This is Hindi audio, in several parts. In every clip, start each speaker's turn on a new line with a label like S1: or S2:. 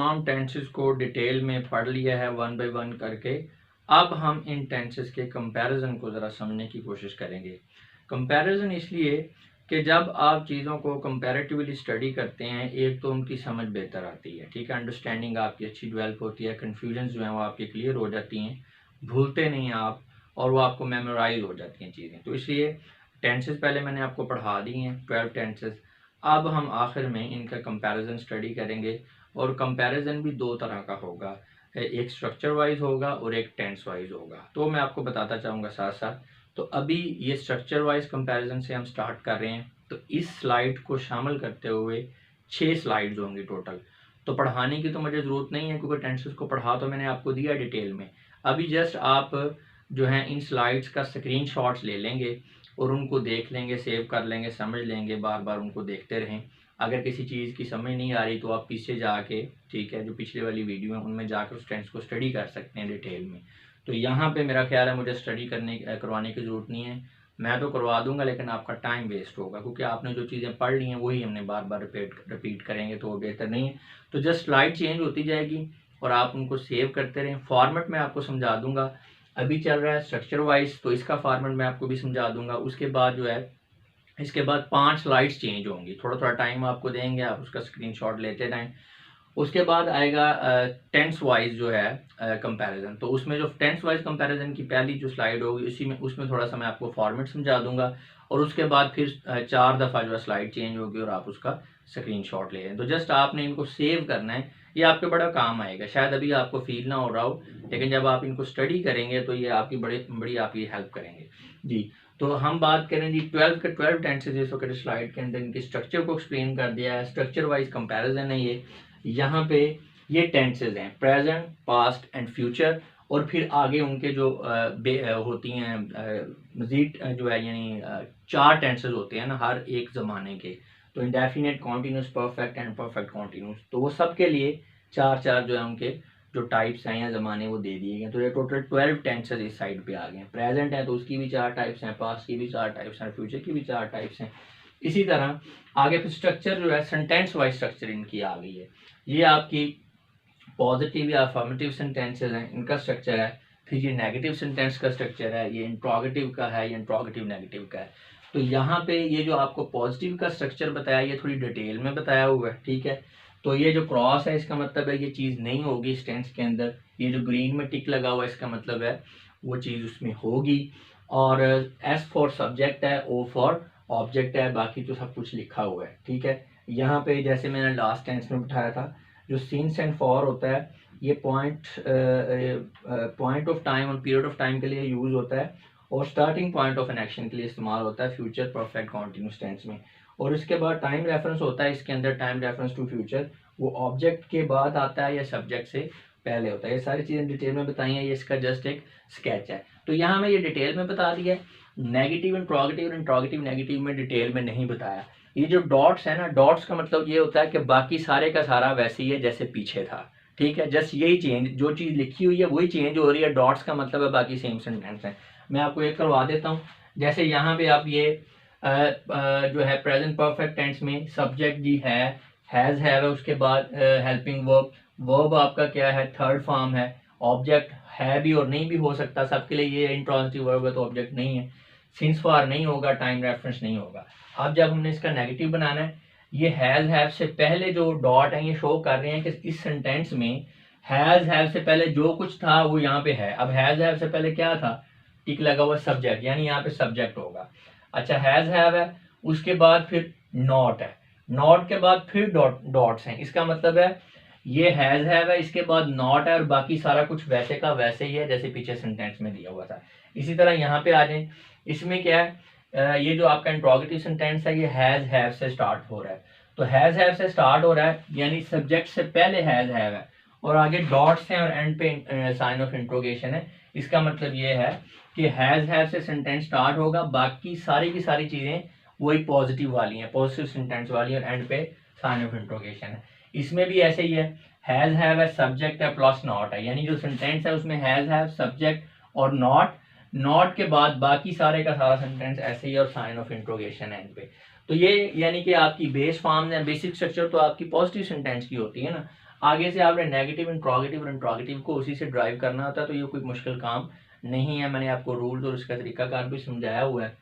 S1: तमाम टेंसेस को डिटेल में पढ़ लिया है वन बाय वन करके। अब हम इन टेंसेस के कंपैरिजन को ज़रा समझने की कोशिश करेंगे। कंपैरिजन इसलिए कि जब आप चीज़ों को कंपैरेटिवली स्टडी करते हैं, एक तो उनकी समझ बेहतर आती है, ठीक है, अंडरस्टैंडिंग आपकी अच्छी डेवलप होती है, कन्फ्यूजन जो हैं वो आपकी क्लियर हो जाती हैं, भूलते नहीं आप, और वो आपको मेमोराइज हो जाती हैं चीज़ें। तो इसलिए टेंसेस पहले मैंने आपको पढ़ा दी हैं 12 टेंसेस। अब हम आखिर में इनका कंपैरिजन स्टडी करेंगे, और कंपैरिजन भी दो तरह का होगा, एक स्ट्रक्चर वाइज होगा और एक टेंस वाइज होगा। तो मैं आपको बताता चाहूँगा साथ साथ। तो अभी ये स्ट्रक्चर वाइज कंपैरिजन से हम स्टार्ट कर रहे हैं। तो इस स्लाइड को शामिल करते हुए 6 स्लाइड्स होंगी टोटल। तो पढ़ाने की तो मुझे ज़रूरत नहीं है, क्योंकि टेंसेस को पढ़ा तो मैंने आपको दिया डिटेल में। अभी जस्ट आप जो है इन स्लाइड्स का स्क्रीनशॉट्स ले लेंगे और उनको देख लेंगे, सेव कर लेंगे, समझ लेंगे, बार बार उनको देखते रहें। अगर किसी चीज़ की समझ नहीं आ रही तो आप पीछे जाके, ठीक है, जो पिछले वाली वीडियो है उनमें जाकर उस टेंस को स्टडी कर सकते हैं डिटेल में। तो यहाँ पे मेरा ख्याल है मुझे स्टडी करवाने की ज़रूरत नहीं है। मैं तो करवा दूंगा, लेकिन आपका टाइम वेस्ट होगा, क्योंकि आपने जो चीज़ें पढ़ ली हैं वही हमने बार बार रिपीट करेंगे, तो वो बेहतर नहीं है। तो जस्ट स्लाइड चेंज होती जाएगी और आप उनको सेव करते रहें। फॉर्मेट मैं आपको समझा दूंगा। अभी चल रहा है स्ट्रक्चर वाइज, तो इसका फॉर्मेट मैं आपको भी समझा दूंगा। उसके बाद जो है, इसके बाद 5 स्लाइड्स चेंज होंगी। थोड़ा थोड़ा टाइम आपको देंगे, आप उसका स्क्रीनशॉट लेते रहें। उसके बाद आएगा टेंस वाइज जो है कंपैरिजन। तो उसमें जो टेंस वाइज कंपैरिजन की पहली जो स्लाइड होगी उसी में, उसमें थोड़ा सा मैं आपको फॉर्मेट समझा दूंगा, और उसके बाद फिर 4 दफ़ा जो है स्लाइड चेंज होगी और आप उसका स्क्रीनशॉट ले लें। तो जस्ट आपने इनको सेव करना है, ये आपके बड़ा काम आएगा। शायद अभी आपको फील ना हो रहा हो, लेकिन जब आप इनको स्टडी करेंगे तो ये आपकी बड़ी आपकी हेल्प करेंगे जी। तो हम बात करें जी 12 के 12 टेंसेज इस वक्त स्लाइड के अंदर इनके स्ट्रक्चर को एक्सप्लेन कर दिया है। स्ट्रक्चर वाइज कंपैरिजन है ये। यहाँ पे ये टेंसेज हैं प्रेजेंट, पास्ट एंड फ्यूचर, और फिर आगे उनके जो होती हैं मजीद जो है, यानी 4 टेंसेज होते हैं ना हर एक ज़माने के। तो indefinite, continuous, perfect and perfect continuous. तो वो सब के लिए 4 जो है उनके जो टाइप्स हैं या ज़माने वो दे दिए गए। तो ये टोटल 12 टेंसेज इस साइड पे आ गए हैं। प्रेजेंट है तो उसकी भी 4 टाइप्स हैं, पास्ट की भी 4 टाइप्स हैं, फ्यूचर की भी 4 टाइप्स हैं। इसी तरह आगे फिर स्ट्रक्चर जो है सेंटेंस वाइज स्ट्रक्चर इनकी आ गई है। ये आपकी पॉजिटिव या अफर्मेटिव सेंटेंसेस हैं, इनका स्ट्रक्चर है। फिर ये नेगेटिव सेंटेंस का स्ट्रक्चर है, ये इंट्रोगेटिव का है, ये इंट्रोगेटिव नेगेटिव का है। तो यहाँ पे ये जो आपको पॉजिटिव का स्ट्रक्चर बताया, ये थोड़ी डिटेल में बताया हुआ है, ठीक है। तो ये जो क्रॉस है इसका मतलब है ये चीज़ नहीं होगी इस टेंस के अंदर। ये जो ग्रीन में टिक लगा हुआ है इसका मतलब है वो चीज़ उसमें होगी। और एस फॉर सब्जेक्ट है, ओ फॉर ऑब्जेक्ट है, बाकी तो सब कुछ लिखा हुआ है, ठीक है। यहाँ पे जैसे मैंने लास्ट टेंस में बिठाया था, जो सिंस एंड फॉर होता है ये पॉइंट ऑफ टाइम और पीरियड ऑफ टाइम के लिए यूज़ होता है, और starting point of an action के लिए इस्तेमाल होता है फ्यूचर परफेक्ट कॉन्टिन्यूस टेंस में। और इसके बाद टाइम रेफरेंस होता है इसके अंदर, टाइम रेफरेंस टू फ्यूचर, वो ऑब्जेक्ट के बाद आता है या सब्जेक्ट से पहले होता है। ये सारी चीज़ें डिटेल में बताई हैं, ये इसका जस्ट एक स्केच है। तो यहाँ मैं ये डिटेल में बता दिया है। नेगेटिव, इंट्रोगेटिव और इंट्रोगेटिव नेगेटिव में डिटेल में नहीं बताया। ये जो डॉट्स है ना, डॉट्स का मतलब ये होता है कि बाकी सारे का सारा वैसे ही है जैसे पीछे था, ठीक है। जस्ट यही चेंज, जो चीज़ लिखी हुई है वही चेंज हो रही है। डॉट्स का मतलब है बाकी सेम सेंटेंस है। मैं आपको एक करवा देता हूँ। जैसे यहाँ पे आप ये जो है प्रेजेंट परफेक्ट टेंस में सब्जेक्ट जी है, हैज़ हैव है, उसके बाद हेल्पिंग वर्ब, वर्ब आपका क्या है, थर्ड फॉर्म है। ऑब्जेक्ट है भी और नहीं भी हो सकता, सबके लिए ये इंट्रांजिटिव वर्ब है तो ऑब्जेक्ट नहीं है। सिंस फॉर नहीं होगा, टाइम रेफरेंस नहीं होगा। अब जब हमने इसका नेगेटिव बनाना है, ये हैज़ हैव से पहले जो डॉट है ये शो कर रहे हैं कि इस सेंटेंस में हैज़ हैव से पहले जो कुछ था वो यहाँ पे है। अब हैज़ हैव से पहले क्या था, टिक लगा हुआ सब्जेक्ट, यानी यहाँ पे सब्जेक्ट होगा। अच्छा, हैज़ हैव है, उसके बाद फिर नॉट है, नॉट के बाद फिर डॉट्स हैं। इसका मतलब है ये हैज़ हैव है, इसके बाद नॉट है, और बाकी सारा कुछ वैसे का वैसे ही है जैसे पीछे सेंटेंस में दिया हुआ था। इसी तरह यहाँ पे आ जाए, इसमें क्या है, ये जो आपका इंट्रोगेटिव सेंटेंस है ये हैज़ हैव से स्टार्ट हो रहा है। तो हैज़ हैव से स्टार्ट हो रहा है यानी सब्जेक्ट से पहले हैज़ हैव है, और आगे डॉट्स हैं और एंड पे साइन ऑफ इंट्रोगेशन है। इसका मतलब ये है कि हैज़ हैव से सेंटेंस स्टार्ट होगा, बाकी सारी की सारी चीज़ें वही पॉजिटिव वाली हैं, पॉजिटिव सेंटेंस वाली, और एंड पे साइन ऑफ इंट्रोगेशन है। इसमें भी ऐसे ही है, हैज़ हैव है, सब्जेक्ट है प्लस नॉट है, यानी जो सेंटेंस है उसमें हैज़ हैव, सब्जेक्ट और नॉट के बाद बाकी सारे का सारा सेंटेंस ऐसे ही, और साइन ऑफ इंट्रोगेशन एंड पे। तो ये यानी कि आपकी बेस फॉर्म है, बेसिक स्ट्रक्चर तो आपकी पॉजिटिव सेंटेंस की होती है ना। आगे से आपने नेगेटिव, इंट्रोगेटिव और इंट्रोगेटिव को उसी से ड्राइव करना होता है, तो ये कोई मुश्किल काम नहीं है। मैंने आपको रूल्स और इसका तरीकाकार भी समझाया हुआ है,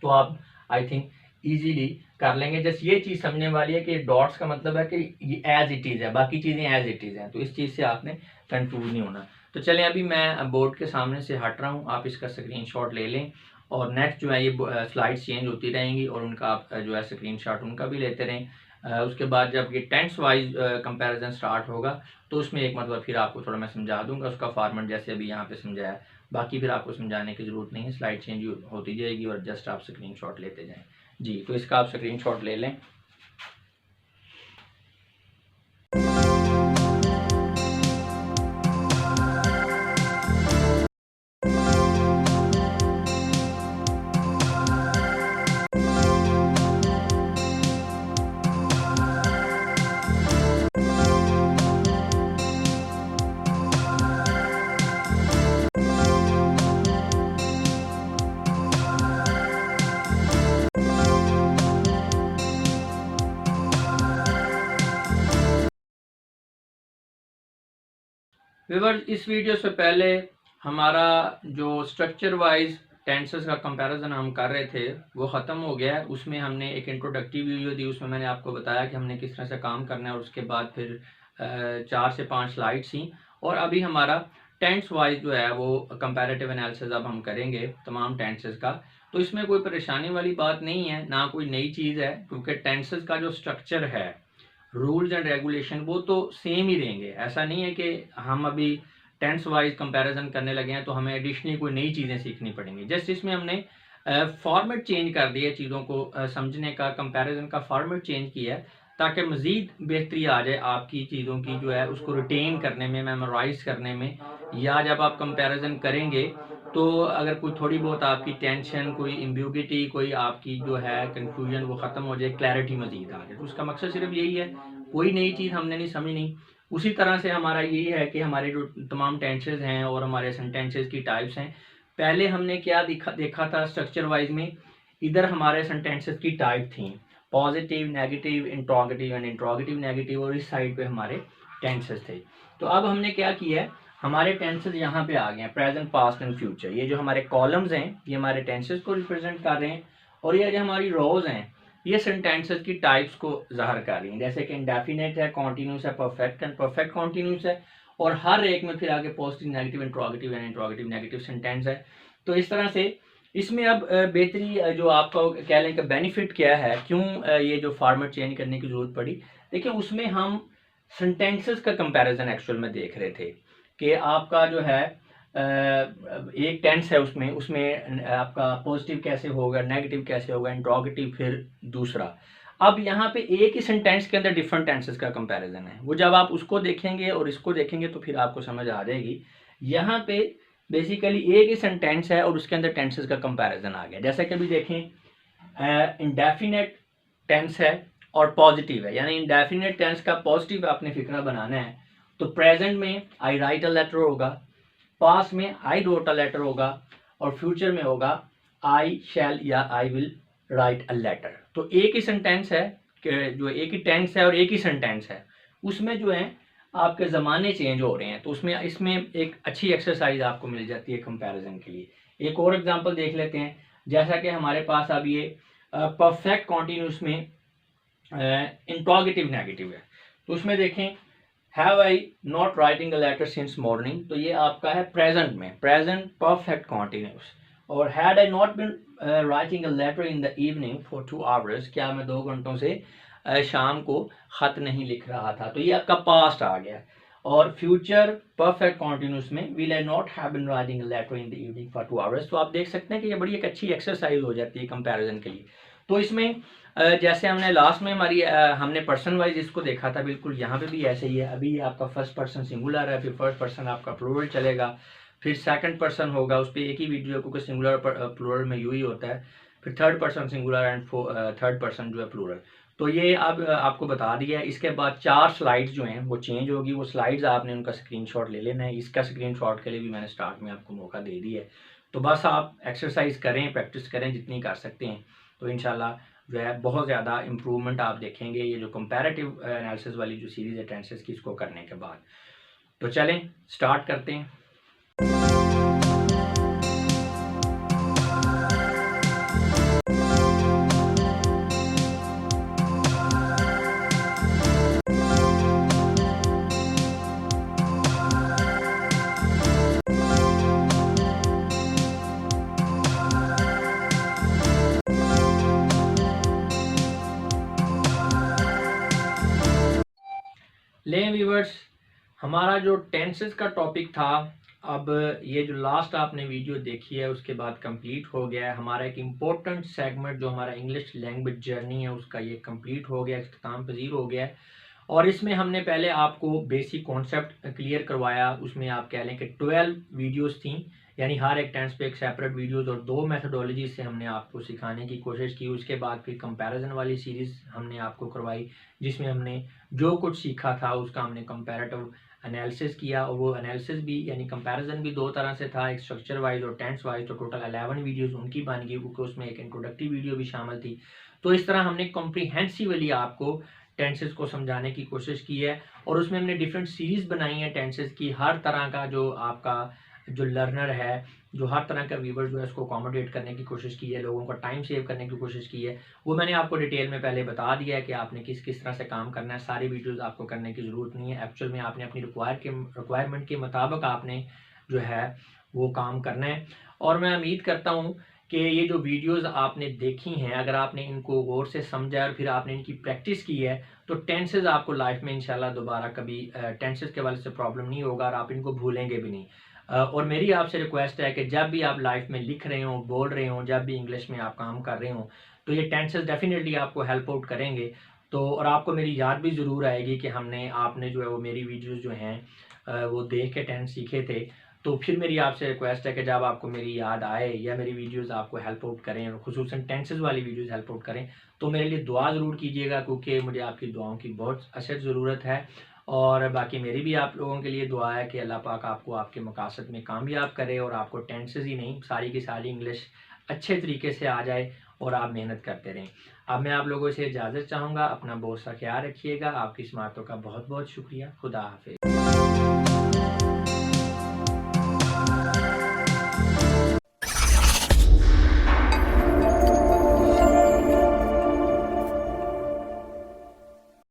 S1: तो आप आई थिंक इजीली कर लेंगे। जस्ट ये चीज़ समझने वाली है कि डॉट्स का मतलब है कि ये एज इट इज़ है, बाकी चीज़ें एज इट इज़ हैं, तो इस चीज़ से आपने कंफ्यूज नहीं होना। तो चलें, अभी मैं बोर्ड के सामने से हट रहा हूँ, आप इसका स्क्रीनशॉट ले लें, और नेक्स्ट जो है ये स्लाइड्स चेंज होती रहेंगी और उनका आप जो है स्क्रीनशॉट उनका भी लेते रहें। उसके बाद जब ये टेंस वाइज कंपैरिजन स्टार्ट होगा, तो उसमें एक मतलब फिर आपको थोड़ा मैं समझा दूंगा उसका फॉर्मेट, जैसे अभी यहाँ पे समझाया। बाकी फिर आपको समझाने की ज़रूरत नहीं है, स्लाइड चेंज होती जाएगी और जस्ट आप स्क्रीनशॉट लेते जाएं। जी, तो इसका आप स्क्रीनशॉट ले लें। व्यूअर्स, इस वीडियो से पहले हमारा जो स्ट्रक्चर वाइज टेंसेस का कंपैरिजन हम कर रहे थे वो ख़त्म हो गया है। उसमें हमने एक इंट्रोडक्टिव वीडियो दी, उसमें मैंने आपको बताया कि हमने किस तरह से काम करना है, और उसके बाद फिर 4 से 5 स्लाइड्स थी। और अभी हमारा टेंस वाइज जो है वो कंपैरेटिव एनालिसिस अब हम करेंगे तमाम टेंसेस का। तो इसमें कोई परेशानी वाली बात नहीं है, ना कोई नई चीज़ है, क्योंकि टेंसेस का जो स्ट्रक्चर है, रूल्स एंड रेगुलेशन, वो तो सेम ही रहेंगे। ऐसा नहीं है कि हम अभी टेंस वाइज कंपैरिजन करने लगे हैं तो हमें एडिशनली कोई नई चीज़ें सीखनी पड़ेंगी। जस्ट इसमें हमने फॉर्मेट चेंज कर दिया, चीज़ों को समझने का, कंपैरिजन का फॉर्मेट चेंज किया है, ताकि मज़ीद बेहतरी आ जाए आपकी चीज़ों की जो है उसको रिटेन करने में, मेमोराइज करने में, या जब आप कंपैरिजन करेंगे तो अगर कोई थोड़ी बहुत आपकी टेंशन, कोई एम्बिग्यूटी, कोई आपकी जो है कंफ्यूजन, वो ख़त्म हो जाए, क्लैरिटी मज़ीद आ जाए। तो उसका मकसद सिर्फ यही है, कोई नई चीज़ हमने नहीं समझनी। उसी तरह से हमारा यही है कि हमारे जो तमाम टेंसेस हैं और हमारे सेंटेंसेस की टाइप्स हैं, पहले हमने क्या देखा था स्ट्रक्चर वाइज में, इधर हमारे सेंटेंसेस की टाइप थी positive, negative, interrogative and interrogative negative, और इस साइड पे हमारे टेंसेस थे। तो अब हमने क्या किया है, हमारे टेंसेस यहाँ पे आ गए हैं, प्रेजेंट, पास्ट एंड फ्यूचर। ये जो हमारे कॉलम्स हैं ये हमारे टेंसेस को रिप्रेजेंट कर रहे हैं, और ये जो हमारी रोज हैं ये सेंटेंसेस की टाइप्स को ज़ाहिर कर रही हैं। जैसे कि इंडेफिनेट है, कॉन्टिन्यूस है, परफेक्ट एंड परफेक्ट कॉन्टिन्यूस है, और हर एक में फिर आगे positive, negative, interrogative and interrogative negative sentence है। तो इस तरह से इसमें अब बेहतरी जो आपका कह लें कि बेनिफिट क्या है, क्यों ये जो फॉर्मेट चेंज करने की ज़रूरत पड़ी, देखिए उसमें हम सेंटेंसेस का कंपैरिजन एक्चुअल में देख रहे थे कि आपका जो है एक टेंस है, उसमें उसमें आपका पॉजिटिव कैसे होगा, नेगेटिव कैसे होगा, इंट्रोगेटिव फिर दूसरा। अब यहाँ पे एक ही सेंटेंस के अंदर डिफरेंट टेंसेस का कंपैरिजन है, वो जब आप उसको देखेंगे और इसको देखेंगे तो फिर आपको समझ आ जाएगी। यहाँ पे बेसिकली एक ही सेंटेंस है और उसके अंदर टेंसेस का कंपैरिजन आ गया। जैसे कि अभी देखें, इंडेफिनेट टेंस है और पॉजिटिव है, यानी इंडेफिनेट टेंस का पॉजिटिव आपने फिक्रा बनाना है तो प्रेजेंट में आई राइट अ लेटर होगा, पास्ट में आई रोट अ लेटर होगा, और फ्यूचर में होगा आई शैल या I will write a letter. तो एक ही सेंटेंस है कि जो एक ही टेंस है और एक ही सेंटेंस है, उसमें जो है आपके ज़माने चेंज हो रहे हैं। तो उसमें इसमें एक अच्छी एक्सरसाइज आपको मिल जाती है कंपैरिजन के लिए। एक और एग्जांपल देख लेते हैं, जैसा कि हमारे पास अब ये परफेक्ट कॉन्टिन्यूस में इंट्रोगेटिव नेगेटिव है, तो उसमें देखें have I not writing a letter since morning, तो ये आपका है प्रेजेंट में, प्रेजेंट परफेक्ट कॉन्टिन्यूस। और had I not been writing a letter in the evening for 2 hours, क्या मैं 2 घंटों से शाम को ख़त नहीं लिख रहा था, तो ये आपका पास्ट आ गया। और फ्यूचर परफेक्ट कॉन्टिन्यूस में will I not have been writing a letter in the evening for 2 hours. तो आप देख सकते हैं कि ये बड़ी एक अच्छी एक्सरसाइज हो जाती है कंपैरिजन के लिए। तो इसमें जैसे हमने लास्ट में हमारी हमने पर्सन वाइज इसको देखा था, बिल्कुल यहाँ पे भी ऐसे ही है। अभी ये आपका फर्स्ट पर्सन सिंगुलर है, फिर फर्स्ट पर्सन आपका प्लूरल चलेगा, फिर सेकंड पर्सन होगा, उस पर एक ही वीडियो, क्योंकि सिंगुलर प्लूरल में यू ही होता है, फिर third person singular and third person जो है प्लूरल। तो ये अब आपको बता दिया है। इसके बाद 4 स्लाइड्स जो हैं वो चेंज होगी, वो स्लाइड्स आपने उनका स्क्रीनशॉट ले लेना है। इसका स्क्रीनशॉट के लिए भी मैंने स्टार्ट में आपको मौका दे दिया है। तो बस आप एक्सरसाइज करें, प्रैक्टिस करें जितनी कर सकते हैं, तो इंशाल्लाह जो है बहुत ज़्यादा इम्प्रूवमेंट आप देखेंगे ये जो कंपैरेटिव एनालिसिस वाली जो सीरीज़ है टेंसेस की, इसको करने के बाद। तो चलें स्टार्ट करते हैं। लें व्यूअर्स, हमारा जो टेंसेस का टॉपिक था, अब ये जो लास्ट आपने वीडियो देखी है उसके बाद कंप्लीट हो गया है। हमारा एक इम्पोर्टेंट सेगमेंट जो हमारा इंग्लिश लैंग्वेज जर्नी है उसका ये कंप्लीट हो गया, इख्तिताम पजीर हो गया है। और इसमें हमने पहले आपको बेसिक कॉन्सेप्ट क्लियर करवाया। उसमें आप कह लें कि 12 वीडियोस थी, यानी हर एक टेंस पे एक सेपरेट वीडियोस और 2 मेथोडोलॉजी से हमने आपको सिखाने की कोशिश की। उसके बाद फिर कंपैरिजन वाली सीरीज़ हमने आपको करवाई, जिसमें हमने जो कुछ सीखा था उसका हमने कंपैरेटिव एनालिसिस किया। और वो एनालिसिस भी यानी कंपैरिजन भी 2 तरह से था, एक स्ट्रक्चर वाइज और टेंस वाइज। तो टोटल 11 वीडियोस उनकी बन गई, क्योंकि उसमें एक इंट्रोडक्टरी वीडियो भी शामिल थी। तो इस तरह हमने कॉम्प्रिहेंसिवली आपको टेंसेस को समझाने की कोशिश की है। और उसमें हमने डिफरेंट सीरीज़ बनाई है टेंसेस की। हर तरह का जो आपका जो लर्नर है, जो हर तरह का व्यूवर जो है उसको अकोमोडेट करने की कोशिश की है, लोगों का टाइम सेव करने की कोशिश की है। वो मैंने आपको डिटेल में पहले बता दिया है कि आपने किस किस तरह से काम करना है। सारी वीडियोस आपको करने की ज़रूरत नहीं है, एक्चुअल में आपने अपनी रिक्वायरमेंट के मुताबिक आपने जो है वो काम करना है। और मैं उम्मीद करता हूँ कि ये जो वीडियोस आपने देखी हैं, अगर आपने इनको गौर से समझा और फिर आपने इनकी प्रैक्टिस की है, तो टेंसेस आपको लाइफ में इंशाल्लाह दोबारा कभी टेंसेस के वाले से प्रॉब्लम नहीं होगा और आप इनको भूलेंगे भी नहीं। और मेरी आपसे रिक्वेस्ट है कि जब भी आप लाइफ में लिख रहे हो, बोल रहे हो, जब भी इंग्लिश में आप काम कर रहे हो, तो ये टेंसेस डेफिनेटली आपको हेल्प आउट करेंगे। तो और आपको मेरी याद भी ज़रूर आएगी कि आपने जो है वो मेरी वीडियोज़ जो हैं वो देख के टेंस सीखे थे। तो फिर मेरी आपसे रिक्वेस्ट है कि जब आपको मेरी याद आए या मेरी वीडियोस आपको हेल्प आउट करें, और खुसूसन टेंसेस वाली वीडियोस हेल्प आउट करें, तो मेरे लिए दुआ ज़रूर कीजिएगा, क्योंकि मुझे आपकी दुआओं की बहुत अशद ज़रूरत है। और बाकी मेरी भी आप लोगों के लिए दुआ है कि अल्लाह पाक आपको आपके मकासद में कामयाब करे और आपको टेंसेस ही नहीं, सारी की सारी इंग्लिश अच्छे तरीके से आ जाए और आप मेहनत करते रहें। अब मैं आप लोगों से इजाज़त चाहूँगा। अपना बहुत सा ख्याल रखिएगा। आपकी समातों का बहुत बहुत शुक्रिया। खुदा हाफिज़।